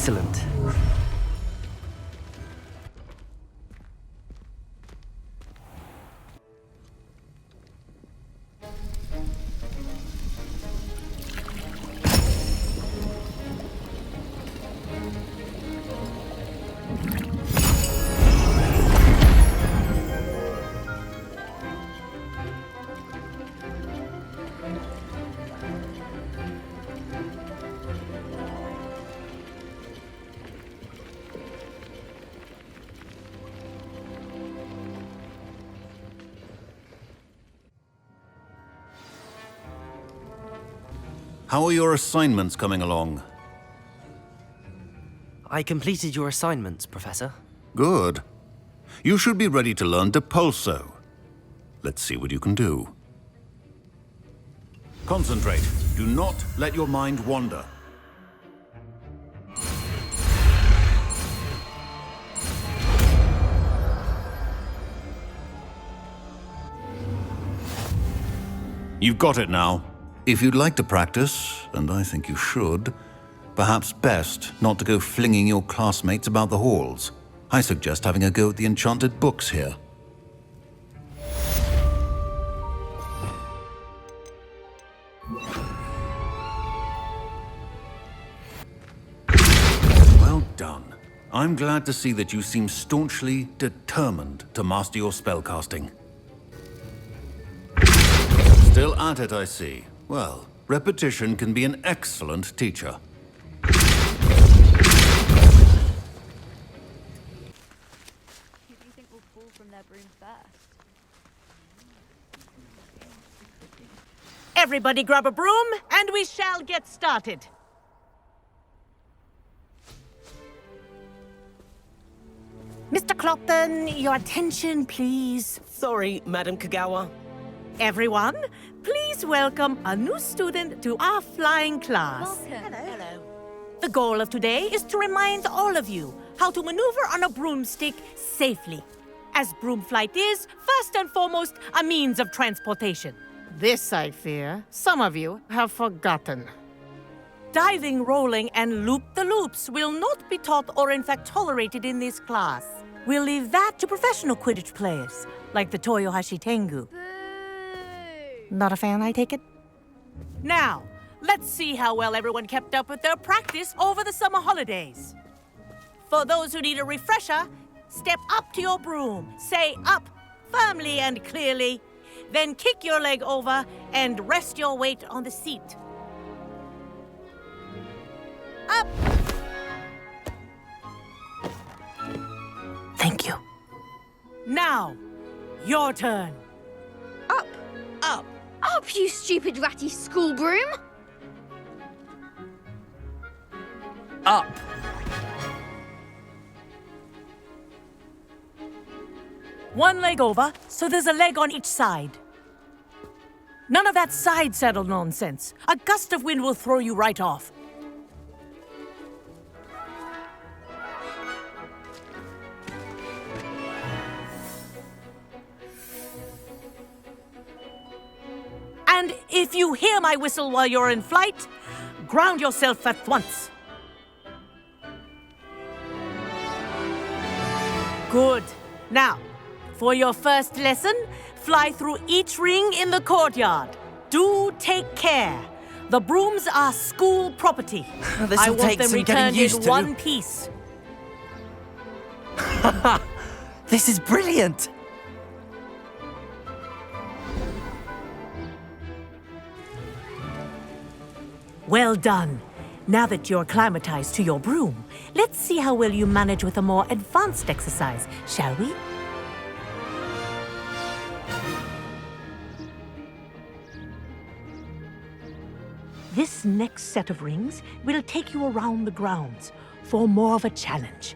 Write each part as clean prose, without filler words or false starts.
Excellent. How are your assignments coming along? I completed your assignments, Professor. Good. You should be ready to learn Depulso. Let's see what you can do. Concentrate. Do not let your mind wander. You've got it now. If you'd like to practice, and I think you should, perhaps best not to go flinging your classmates about the halls. I suggest having a go at the enchanted books here. Well done. I'm glad to see that you seem staunchly determined to master your spellcasting. Still at it, I see. Well, repetition can be an excellent teacher. Who do you think will fall from their broom first? Everybody grab a broom, and we shall get started. Mr. Clopton, your attention, please. Sorry, Madam Kagawa. Everyone, please welcome a new student to our flying class. Welcome. Hello. The goal of today is to remind all of you how to maneuver on a broomstick safely, as broom flight is, first and foremost, a means of transportation. This, I fear, some of you have forgotten. Diving, rolling, and loop-the-loops will not be taught or in fact tolerated in this class. We'll leave that to professional Quidditch players, like the Toyohashi Tengu. Not a fan, I take it? Now, let's see how well everyone kept up with their practice over the summer holidays. For those who need a refresher, step up to your broom, say up firmly and clearly, then kick your leg over and rest your weight on the seat. Up! Thank you. Now, your turn. Up. Up. Up, you stupid ratty school broom! Up! One leg over, so there's a leg on each side. None of that side saddle nonsense. A gust of wind will throw you right off. And if you hear my whistle while you're in flight, ground yourself at once. Good. Now, for your first lesson, fly through each ring in the courtyard. Do take care. The brooms are school property. I This'll want take them some getting returned used in to. one piece. This is brilliant! Well done. Now that you're acclimatized to your broom, let's see how well you manage with a more advanced exercise, shall we? This next set of rings will take you around the grounds for more of a challenge.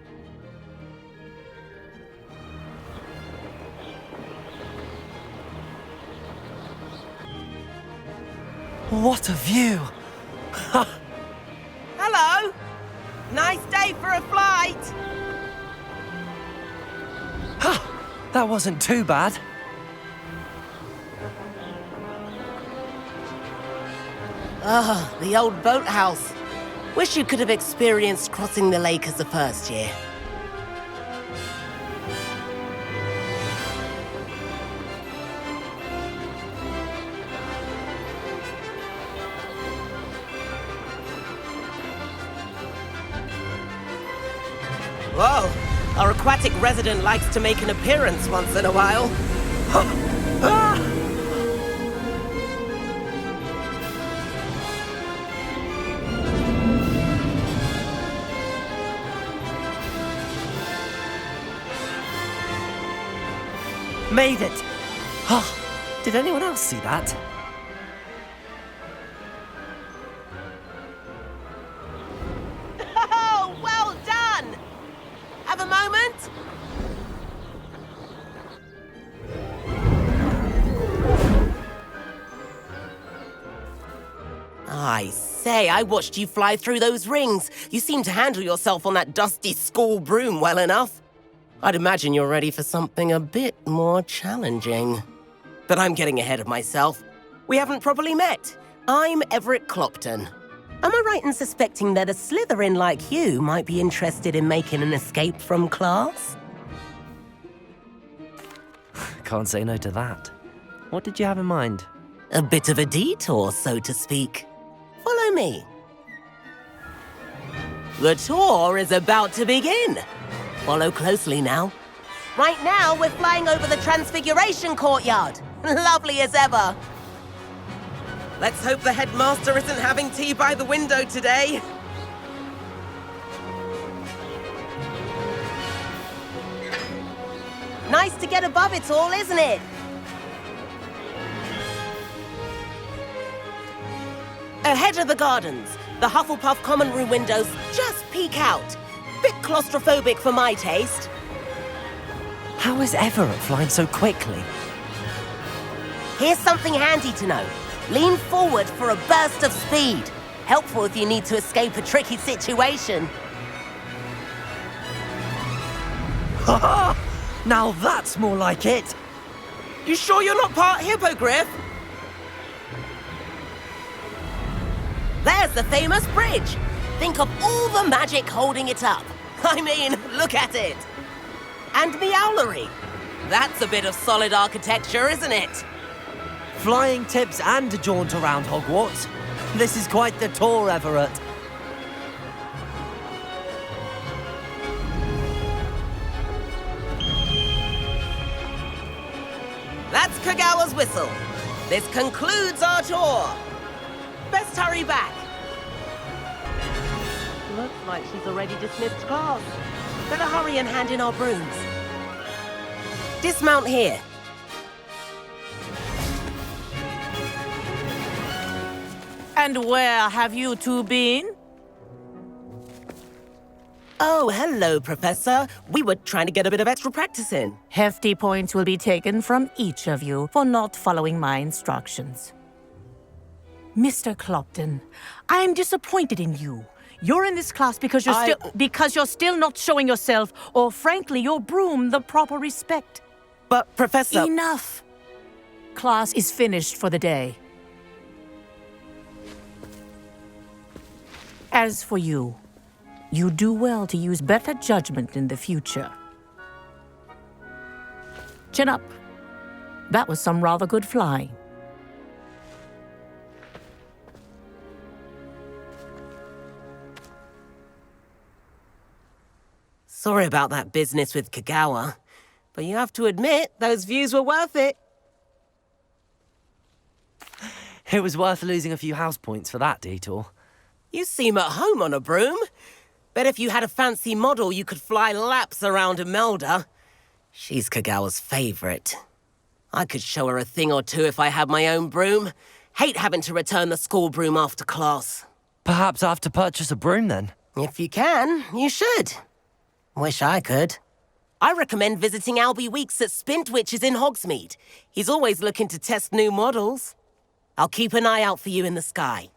What a view! Hello! Nice day for a flight! That wasn't too bad. Ah, the old boathouse. Wish you could have experienced crossing the lake as a first year. Whoa! Our aquatic resident likes to make an appearance once in a while. Made it! Oh, did anyone else see that? Oh, well done! Have a moment? I say, I watched you fly through those rings. You seem to handle yourself on that dusty school broom well enough. I'd imagine you're ready for something a bit more challenging. But I'm getting ahead of myself. We haven't properly met. I'm Everett Clopton. Am I right in suspecting that a Slytherin like you might be interested in making an escape from class? Can't say no to that. What did you have in mind? A bit of a detour, so to speak. Follow me. The tour is about to begin. Follow closely now. Right now, we're flying over the Transfiguration Courtyard. Lovely as ever. Let's hope the headmaster isn't having tea by the window today. Nice to get above it all, isn't it? Ahead of the gardens, the Hufflepuff common room windows just peek out. Bit claustrophobic for my taste. How is Everett flying so quickly? Here's something handy to know. Lean forward for a burst of speed. Helpful if you need to escape a tricky situation. Now that's more like it! You sure you're not part hippogriff? There's the famous bridge. Think of all the magic holding it up. I mean, look at it. And Meowlery. That's a bit of solid architecture, isn't it? Flying tips and a jaunt around Hogwarts. This is quite the tour, Everett. That's Kagawa's whistle. This concludes our tour. Best hurry back. Looks like she's already dismissed class. Better hurry and hand in our brooms. Dismount here. And where have you two been? Oh, hello, Professor. We were trying to get a bit of extra practice in. Hefty points will be taken from each of you for not following my instructions. Mr. Clopton, I am disappointed in you. You're in this class because you're still not showing yourself, or frankly, your broom the proper respect. But, Professor... Enough! Class is finished for the day. As for you, you do well to use better judgment in the future. Chin up. That was some rather good flying. Sorry about that business with Kagawa, but you have to admit, those views were worth it. It was worth losing a few house points for that detour. You seem at home on a broom. Bet if you had a fancy model, you could fly laps around Imelda. She's Kagawa's favorite. I could show her a thing or two if I had my own broom. Hate having to return the school broom after class. Perhaps I have to purchase a broom then. If you can, you should. Wish I could. I recommend visiting Albie Weekes at Spintwitches in Hogsmeade. He's always looking to test new models. I'll keep an eye out for you in the sky.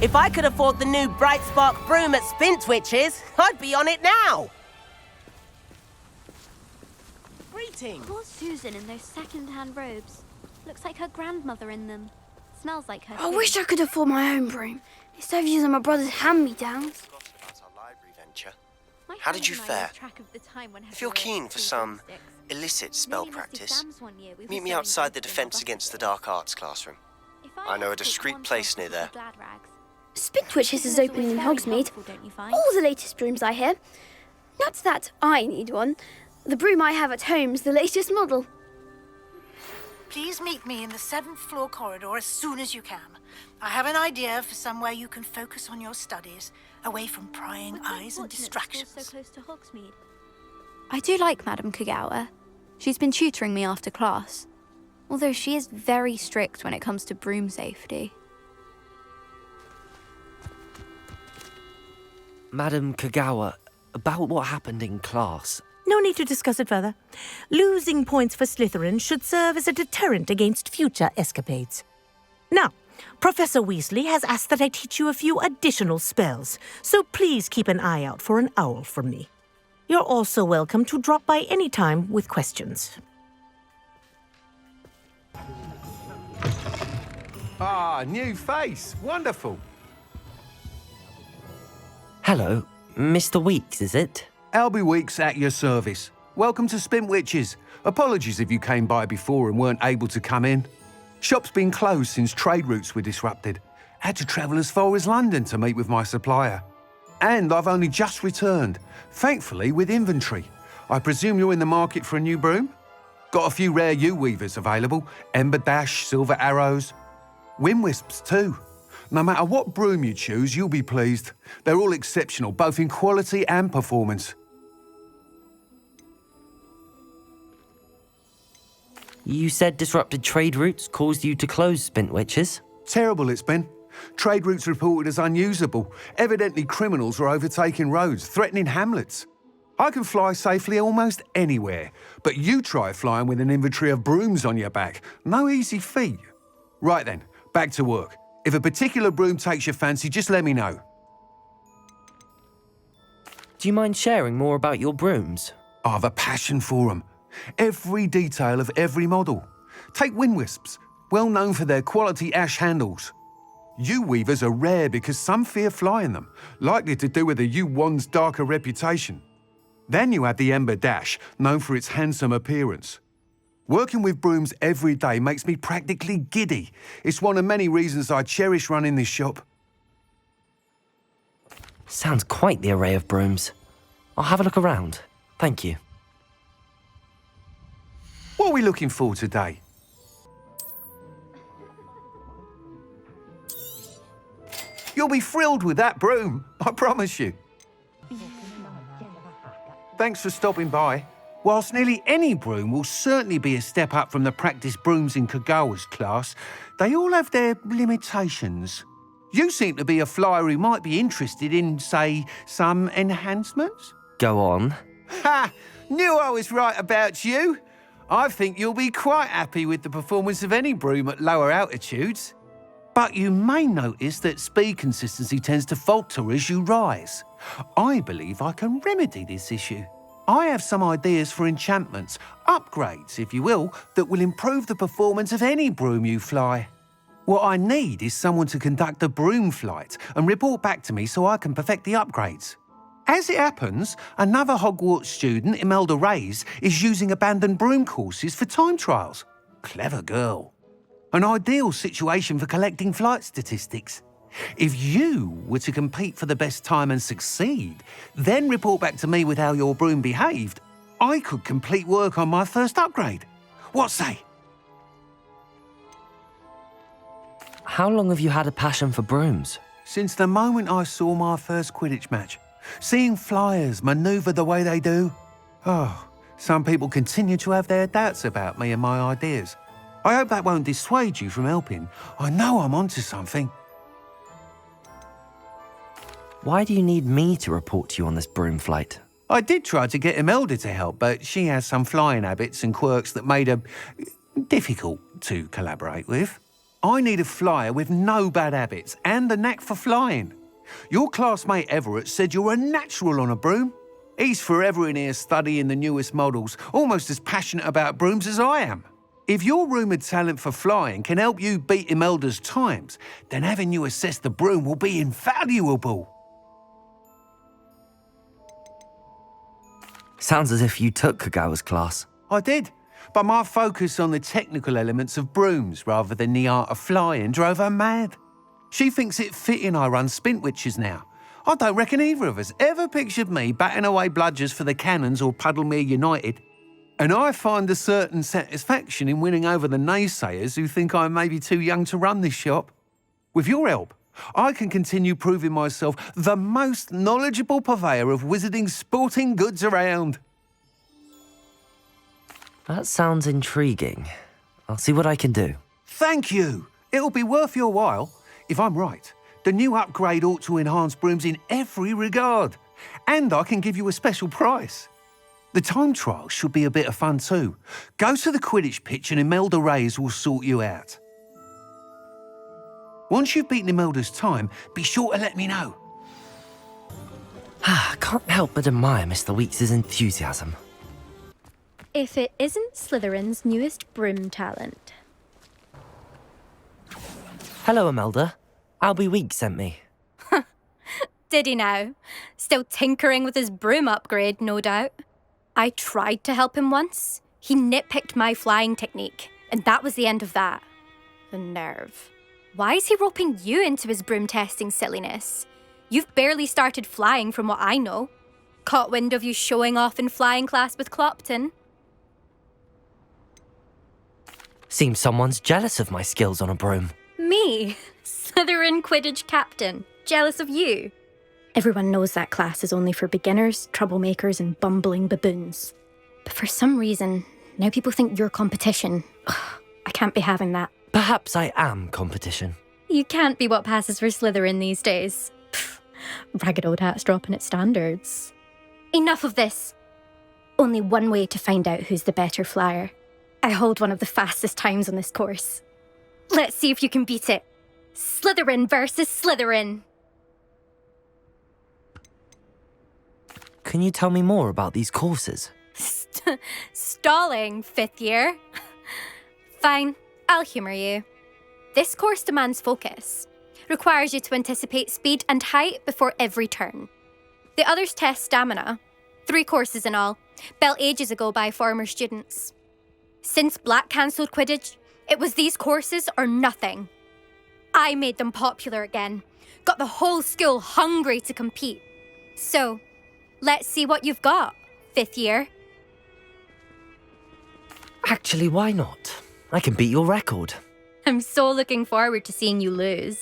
If I could afford the new Bright Spark broom at Spintwitches, I'd be on it now. Greetings. Poor Susan in those second-hand robes. Looks like her grandmother in them. Smells like her. I too. wish I could afford my own broom. Instead of using my brother's hand-me-downs. Forgotten about our library venture. My How did you friends and I fare? lost track of the time when If you're Harry keen was for school some broomsticks. illicit spell Nearly missed practice, exams one year. We were meet me so outside the invested in Defense our Against the buses. Dark Arts classroom. If I know a had to pick discreet one place class near to there. the Glad Rags, Spintwitches is There's opening in always very Hogsmeade. helpful, don't you find? All the latest brooms, I hear. Not that I need one. The broom I have at home's the latest model. Please meet me in the 7th floor corridor as soon as you can. I have an idea for somewhere you can focus on your studies, away from prying We're quite eyes and fortunate the school's distractions. so close to Hogsmeade. I do like Madame Kagawa. She's been tutoring me after class. Although she is very strict when it comes to broom safety. Madam Kagawa, about what happened in class. No need to discuss it further. Losing points for Slytherin should serve as a deterrent against future escapades. Now, Professor Weasley has asked that I teach you a few additional spells, so please keep an eye out for an owl from me. You're also welcome to drop by any time with questions. Ah, new face. Wonderful. Hello, Mr. Weekes, is it? Albie Weekes at your service. Welcome to Spintwitches. Apologies if you came by before and weren't able to come in. Shop's been closed since trade routes were disrupted. Had to travel as far as London to meet with my supplier. And I've only just returned, thankfully with inventory. I presume you're in the market for a new broom? Got a few rare U-weavers available. Ember Dash, Silver Arrows. Wind Wisps too. No matter what broom you choose, you'll be pleased. They're all exceptional, both in quality and performance. You said disrupted trade routes caused you to close Spintwitches? Terrible it's been. Trade routes reported as unusable. Evidently criminals were overtaking roads, threatening hamlets. I can fly safely almost anywhere, but you try flying with an inventory of brooms on your back. No easy feat. Right then, back to work. If a particular broom takes your fancy, just let me know. Do you mind sharing more about your brooms? I have a passion for them. Every detail of every model. Take Wind Wisps, well known for their quality ash handles. U-weavers are rare because some fear flying them, likely to do with the U-wand's darker reputation. Then you have the Ember Dash, known for its handsome appearance. Working with brooms every day makes me practically giddy. It's one of many reasons I cherish running this shop. Sounds quite the array of brooms. I'll have a look around. Thank you. What are we looking for today? You'll be thrilled with that broom, I promise you. Thanks for stopping by. Whilst nearly any broom will certainly be a step up from the practice brooms in Kagawa's class, they all have their limitations. You seem to be a flyer who might be interested in, say, some enhancements? Go on. Ha! Knew I was right about you. I think you'll be quite happy with the performance of any broom at lower altitudes. But you may notice that speed consistency tends to falter as you rise. I believe I can remedy this issue. I have some ideas for enchantments, upgrades, if you will, that will improve the performance of any broom you fly. What I need is someone to conduct a broom flight and report back to me so I can perfect the upgrades. As it happens, another Hogwarts student, Imelda Reyes, is using abandoned broom courses for time trials. Clever girl. An ideal situation for collecting flight statistics. If you were to compete for the best time and succeed, then report back to me with how your broom behaved, I could complete work on my first upgrade. What say? How long have you had a passion for brooms? Since the moment I saw my first Quidditch match. Seeing flyers manoeuvre the way they do. Oh, some people continue to have their doubts about me and my ideas. I hope that won't dissuade you from helping. I know I'm onto something. Why do you need me to report to you on this broom flight? I did try to get Imelda to help, but she has some flying habits and quirks that made her difficult to collaborate with. I need a flyer with no bad habits and a knack for flying. Your classmate Everett said you're a natural on a broom. He's forever in here studying the newest models, almost as passionate about brooms as I am. If your rumoured talent for flying can help you beat Imelda's times, then having you assess the broom will be invaluable. Sounds as if you took Kagawa's class. I did, but my focus on the technical elements of brooms rather than the art of flying drove her mad. She thinks it fitting I run Spintwitches now. I don't reckon either of us ever pictured me batting away bludgers for the Cannons or Puddlemere United. And I find a certain satisfaction in winning over the naysayers who think I'm maybe too young to run this shop. With your help, I can continue proving myself the most knowledgeable purveyor of wizarding sporting goods around. That sounds intriguing. I'll see what I can do. Thank you. It'll be worth your while. If I'm right, the new upgrade ought to enhance brooms in every regard. And I can give you a special price. The time trial should be a bit of fun too. Go to the Quidditch pitch and Imelda Reyes will sort you out. Once you've beaten Imelda's time, be sure to let me know. I can't help but admire Mr. Weekes' enthusiasm. If it isn't Slytherin's newest broom talent. Hello, Imelda. Albie Weekes sent me. Did he now? Still tinkering with his broom upgrade, no doubt. I tried to help him once. He nitpicked my flying technique, and that was the end of that. The nerve. Why is he roping you into his broom testing silliness? You've barely started flying from what I know. Caught wind of you showing off in flying class with Clopton. Seems someone's jealous of my skills on a broom. Me? Slytherin Quidditch captain. Jealous of you? Everyone knows that class is only for beginners, troublemakers, and bumbling baboons. But for some reason, now people think you're competition. Ugh, I can't be having that. Perhaps I am competition. You can't be what passes for Slytherin these days. Pfft, ragged old hat's dropping its standards. Enough of this. Only one way to find out who's the better flyer. I hold one of the fastest times on this course. Let's see if you can beat it. Slytherin versus Slytherin. Can you tell me more about these courses? Stalling, 5th year. Fine, I'll humour you. This course demands focus. Requires you to anticipate speed and height before every turn. The others test stamina. 3 courses in all, built ages ago by former students. Since Black cancelled Quidditch, it was these courses or nothing. I made them popular again. Got the whole school hungry to compete. So, let's see what you've got, 5th year. Actually, why not? I can beat your record. I'm so looking forward to seeing you lose.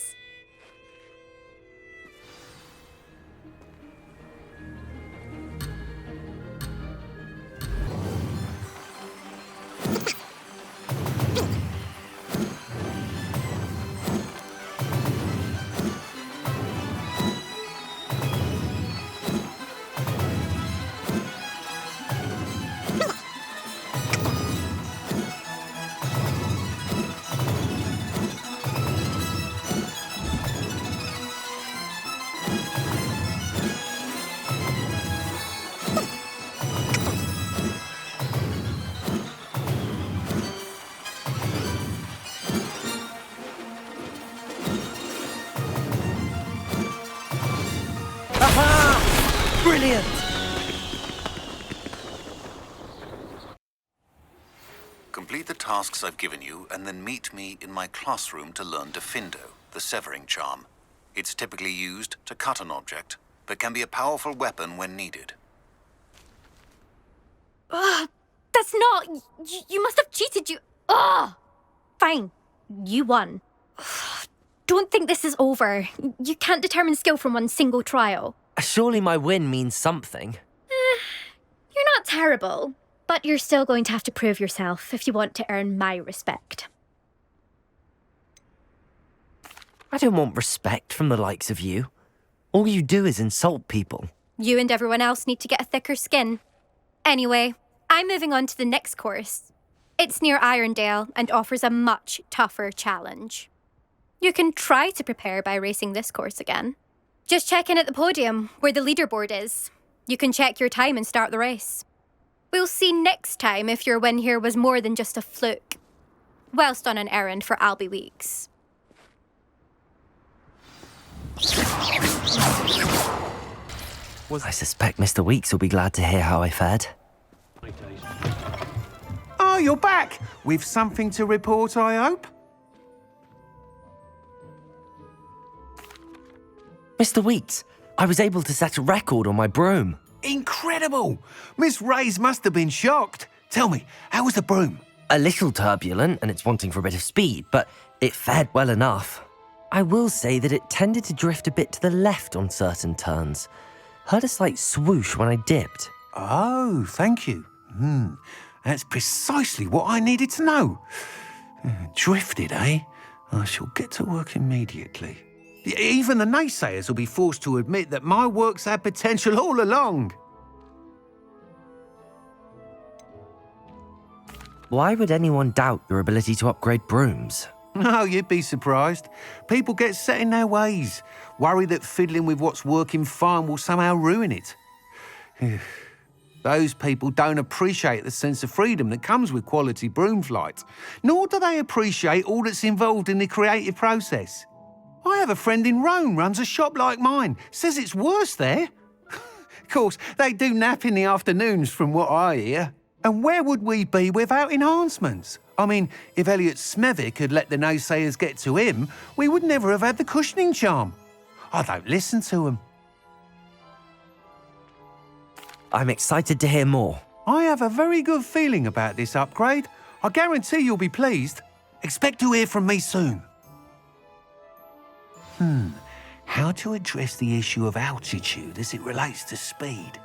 Brilliant! Complete the tasks I've given you and then meet me in my classroom to learn Diffindo, the severing charm. It's typically used to cut an object, but can be a powerful weapon when needed. That's not... You must have cheated, you... Fine. You won. Don't think this is over. You can't determine skill from one single trial. Surely my win means something. You're not terrible, but you're still going to have to prove yourself if you want to earn my respect. I don't want respect from the likes of you. All you do is insult people. You and everyone else need to get a thicker skin. Anyway, I'm moving on to the next course. It's near Irondale and offers a much tougher challenge. You can try to prepare by racing this course again. Just check in at the podium, where the leaderboard is. You can check your time and start the race. We'll see next time if your win here was more than just a fluke. whilst on an errand for Albie Weekes. I suspect Mr. Weekes will be glad to hear how I fared. Oh, you're back! With something to report, I hope? Mr. Weekes, I was able to set a record on my broom. Incredible! Miss Reyes must have been shocked. Tell me, how was the broom? A little turbulent and it's wanting for a bit of speed, but it fared well enough. I will say that it tended to drift a bit to the left on certain turns. Heard a slight swoosh when I dipped. Oh, thank you. That's precisely what I needed to know. Drifted, eh? I shall get to work immediately. Even the naysayers will be forced to admit that my work's had potential all along. Why would anyone doubt your ability to upgrade brooms? Oh, you'd be surprised. People get set in their ways, worry that fiddling with what's working fine will somehow ruin it. Those people don't appreciate the sense of freedom that comes with quality broom flight, nor do they appreciate all that's involved in the creative process. I have a friend in Rome runs a shop like mine, says it's worse there. Of course, they do nap in the afternoons from what I hear. And where would we be without enhancements? I mean, if Elliot Smethwick had let the naysayers get to him, we would never have had the cushioning charm. I don't listen to them. I'm excited to hear more. I have a very good feeling about this upgrade. I guarantee you'll be pleased. Expect to hear from me soon. How to address the issue of altitude as it relates to speed?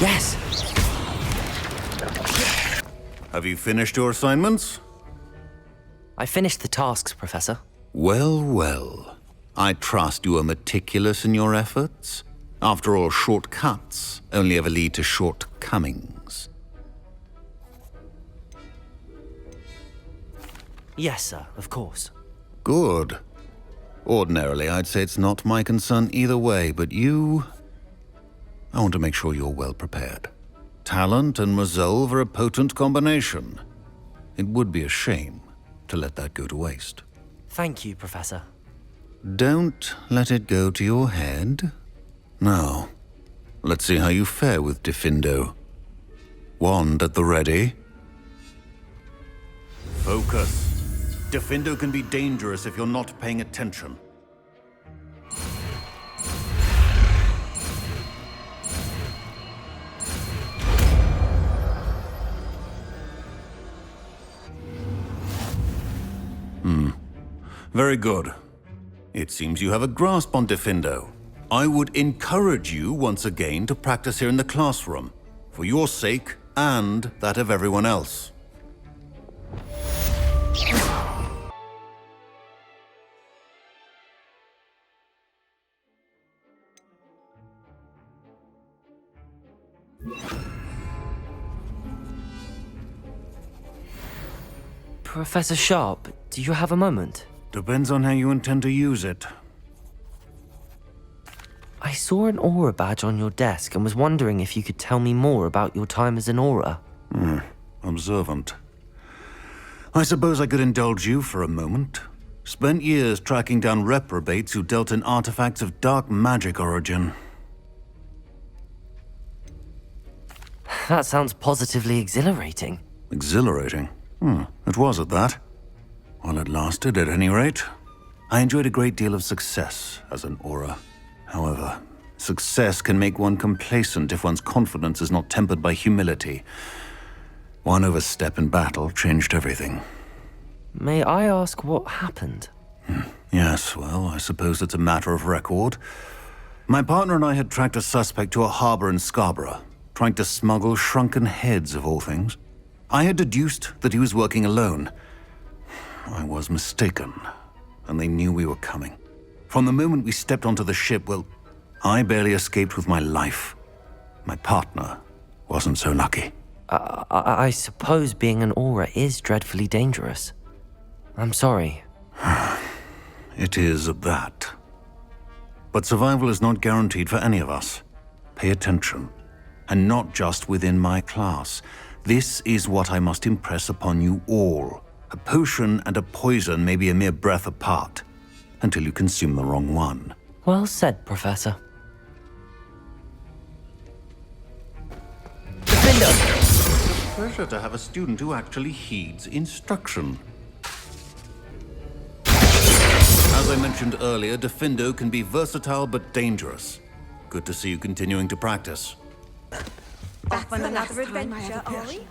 Yes. Have you finished your assignments? I finished the tasks, Professor. Well, well. I trust you are meticulous in your efforts. After all, shortcuts only ever lead to shortcomings. Yes, sir, of course. Good. Ordinarily, I'd say it's not my concern either way, but you... I want to make sure you're well prepared. Talent and resolve are a potent combination. It would be a shame to let that go to waste. Thank you, Professor. Don't let it go to your head. Now, let's see how you fare with Diffindo. Wand at the ready. Focus. Diffindo can be dangerous if you're not paying attention. Very good. It seems you have a grasp on Diffindo. I would encourage you once again to practice here in the classroom, for your sake and that of everyone else. Professor Sharp, do you have a moment? Depends on how you intend to use it. I saw an aura badge on your desk and was wondering if you could tell me more about your time as an aura. Observant. I suppose I could indulge you for a moment. Spent years tracking down reprobates who dealt in artifacts of dark magic origin. That sounds positively exhilarating. Exhilarating? It was at that. While it lasted, at any rate. I enjoyed a great deal of success as an aura. However, success can make one complacent if one's confidence is not tempered by humility. One overstep in battle changed everything. May I ask what happened? Yes, well, I suppose it's a matter of record. My partner and I had tracked a suspect to a harbor in Scarborough, trying to smuggle shrunken heads of all things. I had deduced that he was working alone. I was mistaken, and they knew we were coming. From the moment we stepped onto the ship, well, I barely escaped with my life. My partner wasn't so lucky. I suppose being an aura is dreadfully dangerous. I'm sorry. It is at that. But survival is not guaranteed for any of us. Pay attention. And not just within my class. This is what I must impress upon you all. A potion and a poison may be a mere breath apart, until you consume the wrong one. Well said, Professor. Diffindo! It's a pleasure to have a student who actually heeds instruction. As I mentioned earlier, Diffindo can be versatile but dangerous. Good to see you continuing to practice. That's another adventure, are we?